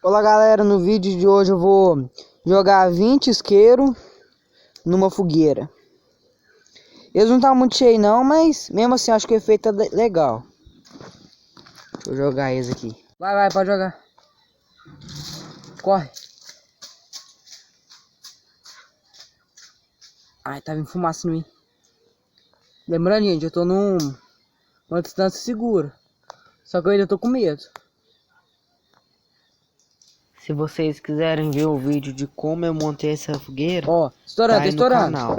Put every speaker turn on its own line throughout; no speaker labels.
Olá galera, no vídeo de hoje eu vou jogar 20 isqueiro numa fogueira. Eles não tá muito cheios não, mas mesmo assim acho que o efeito é legal. Deixa eu jogar eles aqui. Vai, pode jogar. Corre. Ai, tá vindo fumaça em mim. Lembrando, gente, eu tô numa distância segura. Só que eu ainda tô com medo. Se vocês quiserem ver o vídeo de como eu montei essa fogueira,
ó, estourando,
tá aí no canal.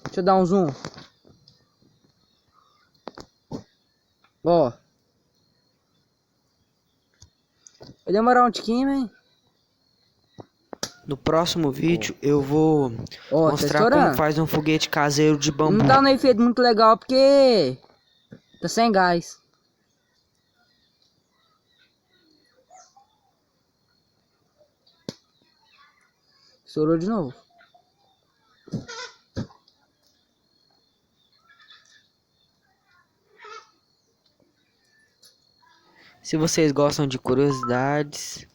Deixa eu dar um zoom. Ó. Vai demorar um tiquinho, hein?
No próximo vídeo eu vou
Ó,
mostrar como faz um foguete caseiro de bambu.
Não tá no efeito muito legal porque tá sem gás. Estourou de novo.
Se vocês gostam de curiosidades,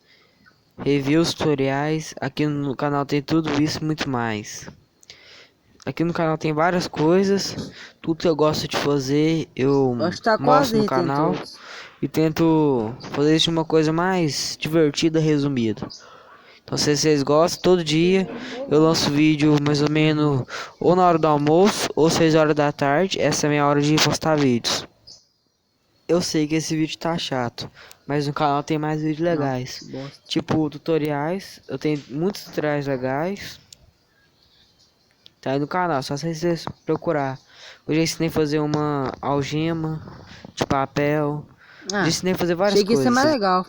reviews, tutoriais, aqui no canal tem tudo isso e muito mais. Aqui no canal tem várias coisas, tudo que eu gosto de fazer eu mostro no canal e tento fazer isso de uma coisa mais divertida, resumida. Então se vocês gostam, todo dia eu lanço vídeo mais ou menos ou na hora do almoço ou 6 horas da tarde. Essa é a minha hora de postar vídeos. Eu sei que esse vídeo tá chato, mas no canal tem mais vídeos legais. Tipo tutoriais, eu tenho muitos tutoriais legais. Tá aí no canal, só se vocês procurar. Hoje eu ensinei a fazer uma algema de papel. Já ensinei a fazer várias coisas.
Isso é mais legal.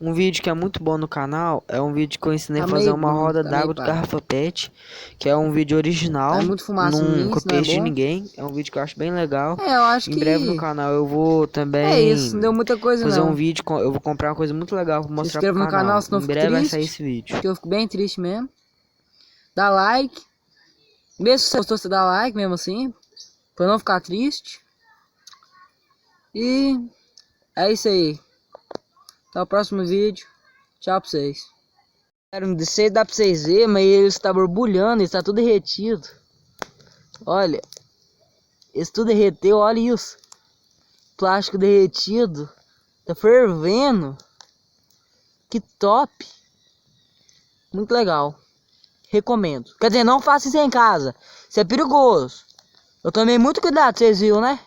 Um vídeo que é muito bom no canal é um vídeo que eu ensinei a fazer uma roda d'água de garrafa PET, que é um vídeo original, não copiei de ninguém, é um vídeo que eu acho bem legal.
Eu acho que
em breve no canal eu vou também
não deu muita coisa
fazer um vídeo, eu vou comprar uma coisa muito legal pra mostrar pro canal. Em breve vai sair esse vídeo.
Que eu fico bem triste mesmo. Dá like. Mesmo se você gostou, você dá like mesmo assim, pra não ficar triste. E é isso aí. Até o próximo vídeo. Tchau pra vocês.
Não sei se dá pra vocês verem, mas ele está borbulhando, ele está tudo derretido. Olha. Isso tudo derreteu, olha isso. Plástico derretido. Tá fervendo. Que top. Muito legal. Recomendo. Quer dizer, não faça isso em casa. Isso é perigoso. Eu tomei muito cuidado, vocês viram, né?